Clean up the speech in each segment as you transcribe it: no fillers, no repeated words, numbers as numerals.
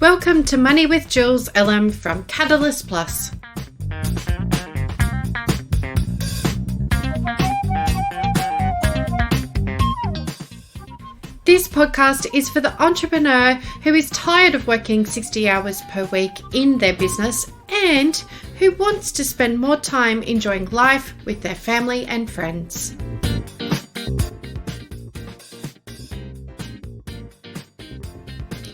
Welcome to Money with Jules LM from Catalyst Plus. This podcast is for the entrepreneur who is tired of working 60 hours per week in their business and who wants to spend more time enjoying life with their family and friends.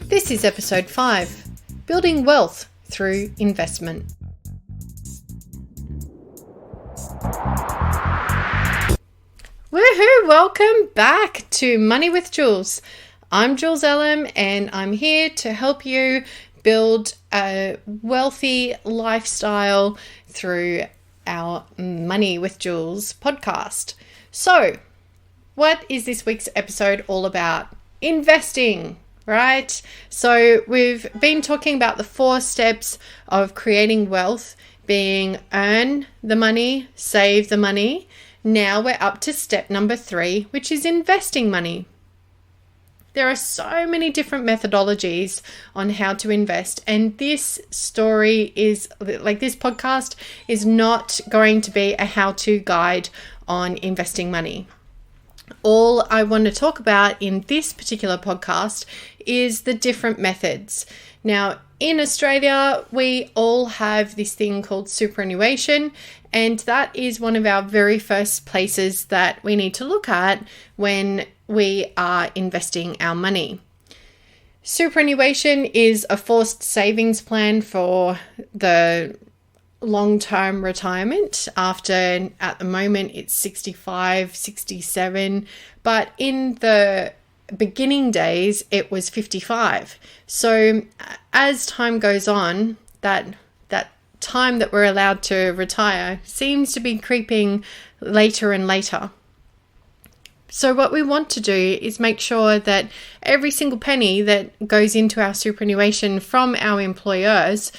This is episode 5, Building Wealth Through Investment. Woohoo! Welcome back to Money with Jules. I'm Jules LM and I'm here to help you build a wealthy lifestyle through our Money with Jules podcast. So, what is this week's episode all about? Investing. Right? So we've been talking about the 4 steps of creating wealth, being earn the money, save the money. Now we're up to step number 3, which is investing money. There are so many different methodologies on how to invest, and this story is like this podcast is not going to be a how-to guide on investing money. All I want to talk about in this particular podcast is the different methods. Now, in Australia, we all have this thing called superannuation, and that is one of our very first places that we need to look at when we are investing our money. Superannuation is a forced savings plan for the long-term retirement after, at the moment, it's 65, 67, but in the beginning days, it was 55. So as time goes on, that time that we're allowed to retire seems to be creeping later and later. So what we want to do is make sure that every single penny that goes into our superannuation from our employers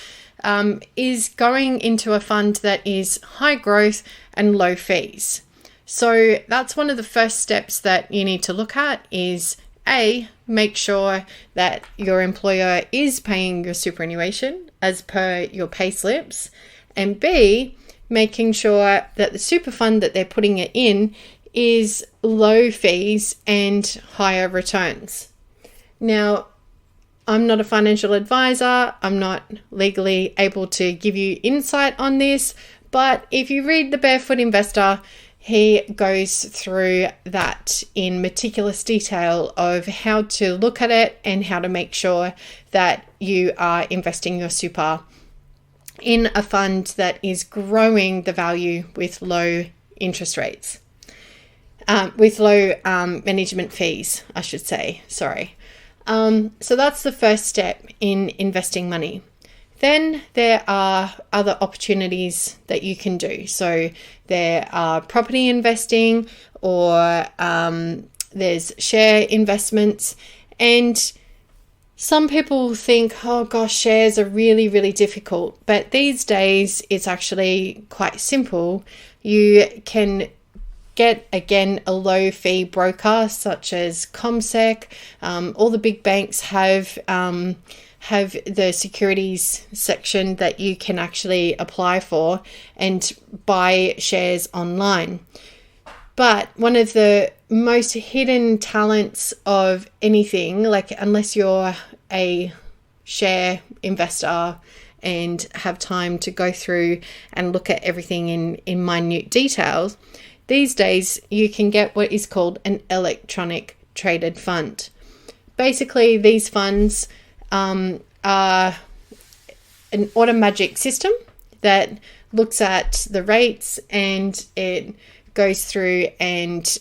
is going into a fund that is high growth and low fees. So that's one of the first steps that you need to look at is A, make sure that your employer is paying your superannuation as per your pay slips, and B, making sure that the super fund that they're putting it in is low fees and higher returns. Now, I'm not a financial advisor. I'm not legally able to give you insight on this, but if you read The Barefoot Investor, he goes through that in meticulous detail of how to look at it and how to make sure that you are investing your super in a fund that is growing the value with low interest rates, with low management fees, I should say. Sorry. So that's the first step in investing money. Then there are other opportunities that you can do. So there are property investing, or there's share investments. And some people think, oh gosh, shares are really, really difficult. But these days it's actually quite simple. You can get, again, a low fee broker such as CommSec. All the big banks have the securities section that you can actually apply for and buy shares online. But one of the most hidden talents of anything, like unless you're a share investor and have time to go through and look at everything in minute details, these days you can get what is called an electronic traded fund. Basically, these funds are an automagic system that looks at the rates and it goes through and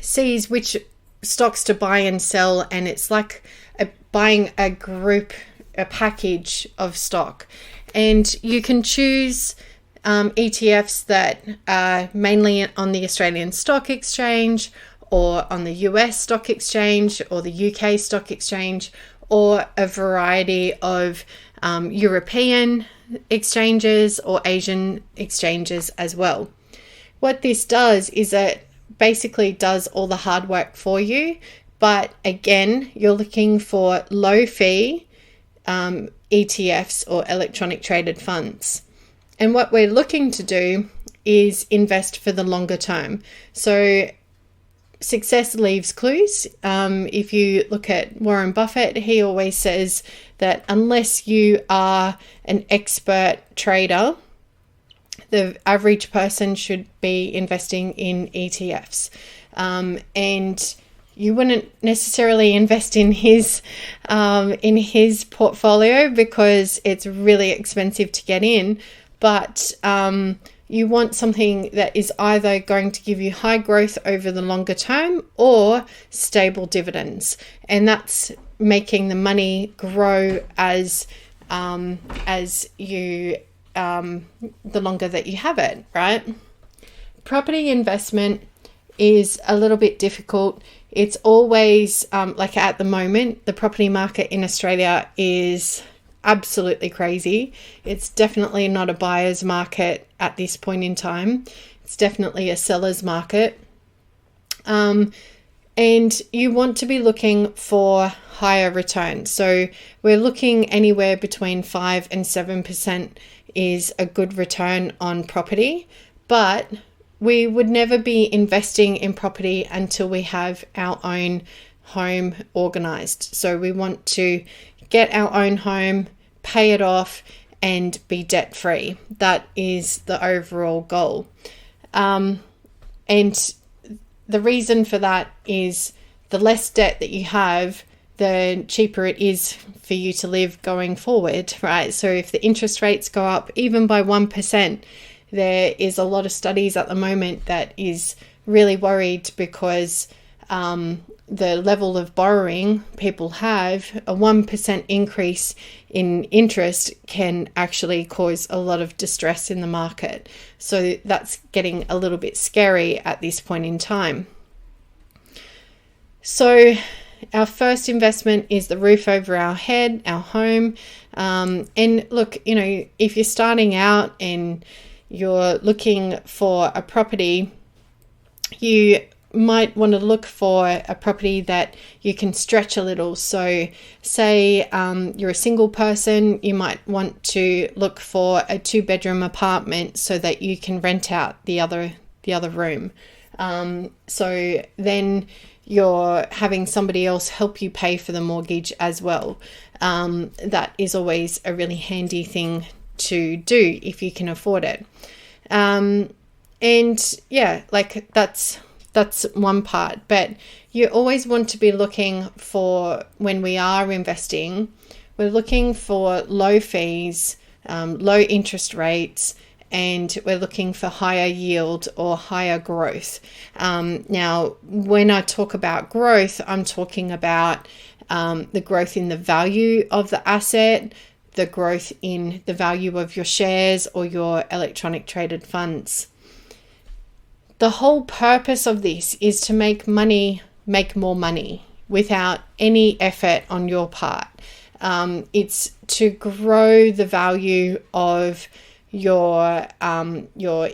sees which stocks to buy and sell, and it's like buying a package of stock, and you can choose ETFs that are mainly on the Australian Stock Exchange or on the US Stock Exchange or the UK Stock Exchange, or a variety of European exchanges or Asian exchanges as well. What this does is it basically does all the hard work for you, but again, you're looking for low fee ETFs or electronic traded funds. And what we're looking to do is invest for the longer term. So success leaves clues. If you look at Warren Buffett, he always says that unless you are an expert trader, the average person should be investing in ETFs. And you wouldn't necessarily invest in his portfolio because it's really expensive to get in. But you want something that is either going to give you high growth over the longer term or stable dividends, and that's making the money grow as you the longer that you have it, right? Property investment is a little bit difficult. It's always like at the moment, the property market in Australia is absolutely crazy. It's definitely not a buyer's market at this point in time. It's definitely a seller's market. And you want to be looking for higher returns. So we're looking anywhere between 5 and 7% is a good return on property, but we would never be investing in property until we have our own home organized. So we want to get our own home, pay it off, and be debt free. That is the overall goal. And the reason for that is the less debt that you have, the cheaper it is for you to live going forward, right? So if the interest rates go up even by 1%, there is a lot of studies at the moment that is really worried because the level of borrowing people have, a 1% increase in interest can actually cause a lot of distress in the market. So that's getting a little bit scary at this point in time. So our first investment is the roof over our head, our home. And look, if you're starting out and you're looking for a property, you might want to look for a property that you can stretch a little. So say you're a single person, you might want to look for a 2-bedroom apartment so that you can rent out the other room. So then you're having somebody else help you pay for the mortgage as well. That is always a really handy thing to do if you can afford it. And yeah, like that's one part, but you always want to be looking for, when we are investing, we're looking for low fees, low interest rates, and we're looking for higher yield or higher growth. Now, when I talk about growth, I'm talking about the growth in the value of the asset, the growth in the value of your shares or your electronic traded funds. The whole purpose of this is to make more money without any effort on your part. It's to grow the value of your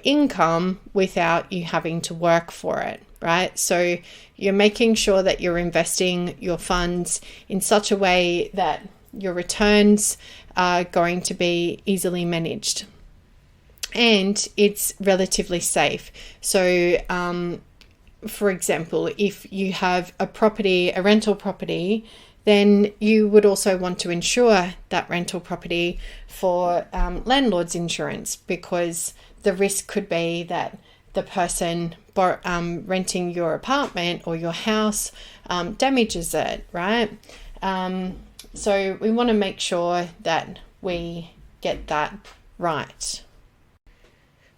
income without you having to work for it, right? So you're making sure that you're investing your funds in such a way that your returns are going to be easily managed. And it's relatively safe. So, for example, if you have a rental property, then you would also want to insure that rental property for landlord's insurance, because the risk could be that the person renting your apartment or your house damages it, right? So we want to make sure that we get that right.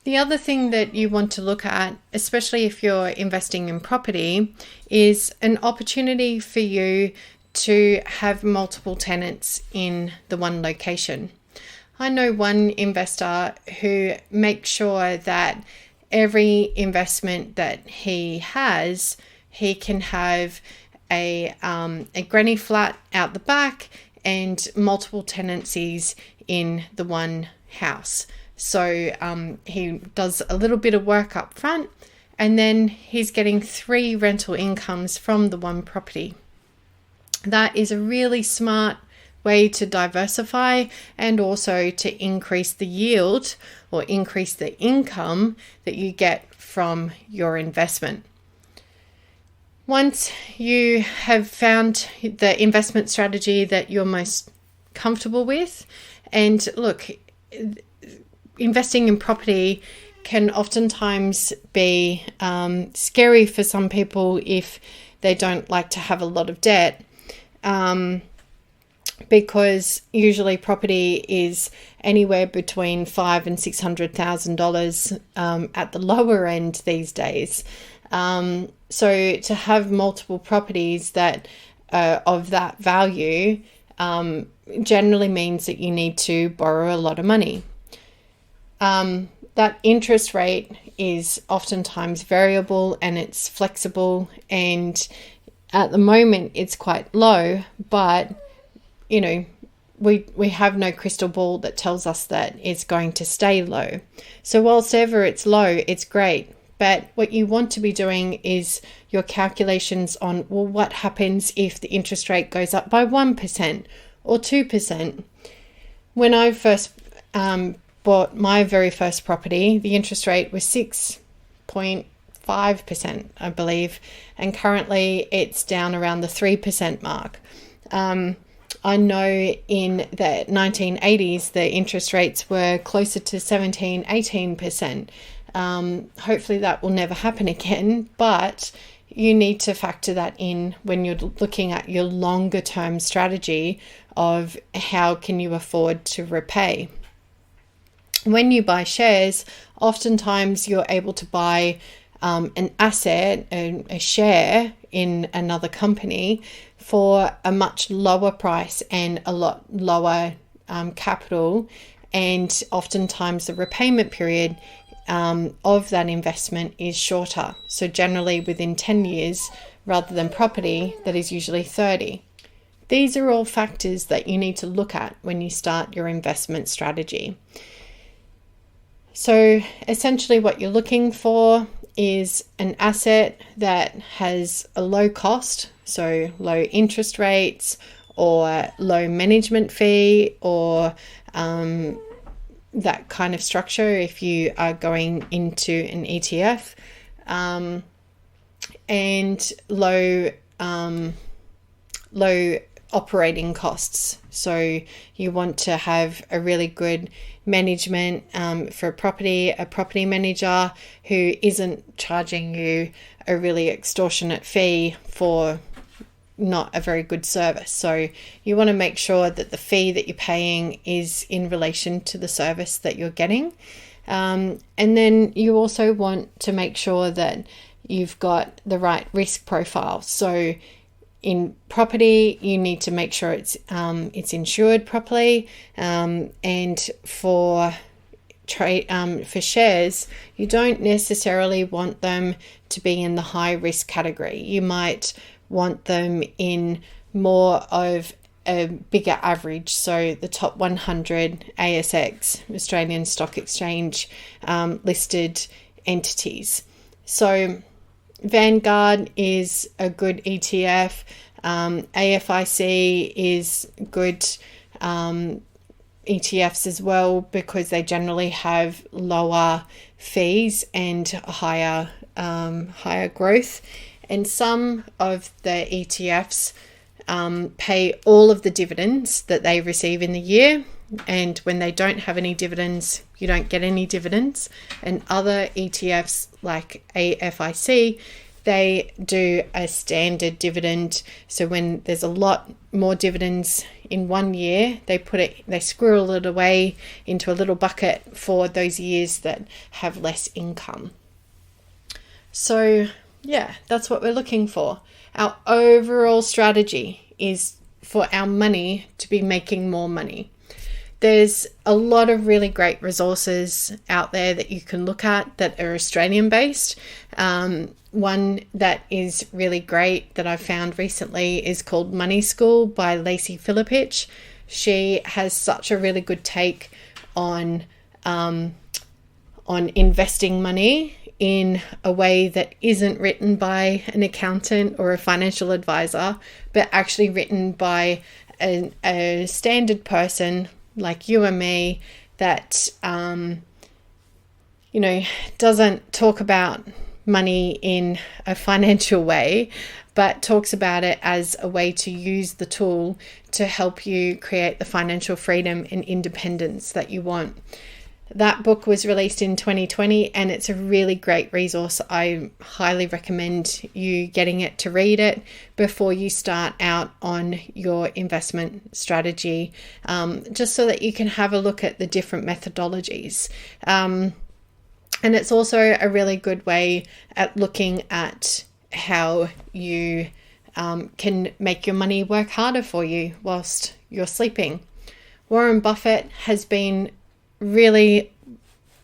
The other thing that you want to look at, especially if you're investing in property, is an opportunity for you to have multiple tenants in the one location. I know one investor who makes sure that every investment that he has, he can have a granny flat out the back and multiple tenancies in the one house. So he does a little bit of work up front, and then he's getting 3 rental incomes from the one property. That is a really smart way to diversify and also to increase the yield or increase the income that you get from your investment. Once you have found the investment strategy that you're most comfortable with, and look, investing in property can oftentimes be scary for some people if they don't like to have a lot of debt, because usually property is anywhere between $500,000 and $600,000 at the lower end these days. So to have multiple properties that of that value generally means that you need to borrow a lot of money. That interest rate is oftentimes variable and it's flexible, and at the moment it's quite low, but you know, we have no crystal ball that tells us that it's going to stay low. So whilst ever it's low, it's great. But what you want to be doing is your calculations on, well, what happens if the interest rate goes up by 1% or 2%? When I first bought my very first property, the interest rate was 6.5%, I believe, and currently it's down around the 3% mark. I know in the 1980s, the interest rates were closer to 17, 18%. Hopefully that will never happen again, but you need to factor that in when you're looking at your longer term strategy of how can you afford to repay. When you buy shares, oftentimes you're able to buy an asset, a share in another company for a much lower price and a lot lower capital, and oftentimes the repayment period of that investment is shorter. So generally within 10 years rather than property that is usually 30. These are all factors that you need to look at when you start your investment strategy. So essentially what you're looking for is an asset that has a low cost, so low interest rates or low management fee or that kind of structure if you are going into an ETF, and low operating costs. So you want to have a really good management for a property manager who isn't charging you a really extortionate fee for not a very good service. So you want to make sure that the fee that you're paying is in relation to the service that you're getting. And then you also want to make sure that you've got the right risk profile. So in property, you need to make sure it's insured properly, and for shares, you don't necessarily want them to be in the high risk category. You might want them in more of a bigger average, so the top 100 ASX, Australian Stock Exchange listed entities. So Vanguard is a good ETF. AFIC is good ETFs as well, because they generally have lower fees and higher growth. And some of the ETFs pay all of the dividends that they receive in the year. And when they don't have any dividends, you don't get any dividends. And other ETFs like AFIC, they do a standard dividend. So when there's a lot more dividends in one year, they squirrel it away into a little bucket for those years that have less income. So yeah, that's what we're looking for. Our overall strategy is for our money to be making more money. There's a lot of really great resources out there that you can look at that are Australian based. One that is really great that I found recently is called Money School by Lacey Philippich. She has such a really good take on investing money in a way that isn't written by an accountant or a financial advisor, but actually written by a standard person like you and me that, doesn't talk about money in a financial way, but talks about it as a way to use the tool to help you create the financial freedom and independence that you want. That book was released in 2020 and it's a really great resource. I highly recommend you getting it to read it before you start out on your investment strategy, just so that you can have a look at the different methodologies. And it's also a really good way at looking at how you can make your money work harder for you whilst you're sleeping. Warren Buffett has been really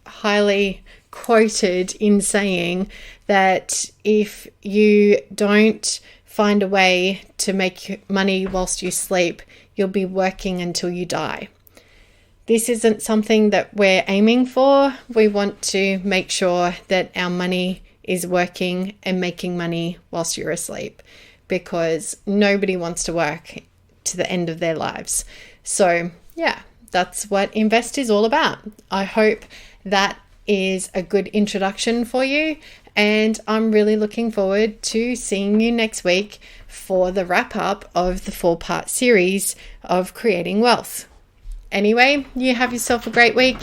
highly quoted in saying that if you don't find a way to make money whilst you sleep, you'll be working until you die. This isn't something that we're aiming for. We want to make sure that our money is working and making money whilst you're asleep, because nobody wants to work to the end of their lives. So yeah, that's what Invest is all about. I hope that is a good introduction for you, and I'm really looking forward to seeing you next week for the wrap up of the 4-part series of Creating Wealth. Anyway, you have yourself a great week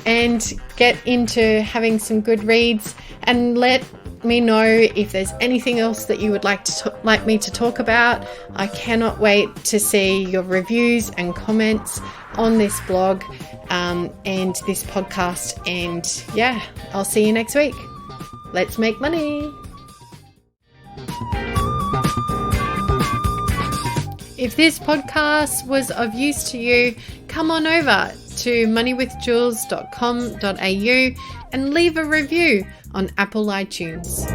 and get into having some good reads, and let me know if there's anything else that you would like me to talk about. I cannot wait to see your reviews and comments on this blog and this podcast. And yeah, I'll see you next week. Let's make money. If this podcast was of use to you, come on over to moneywithjules.com.au and leave a review on Apple iTunes.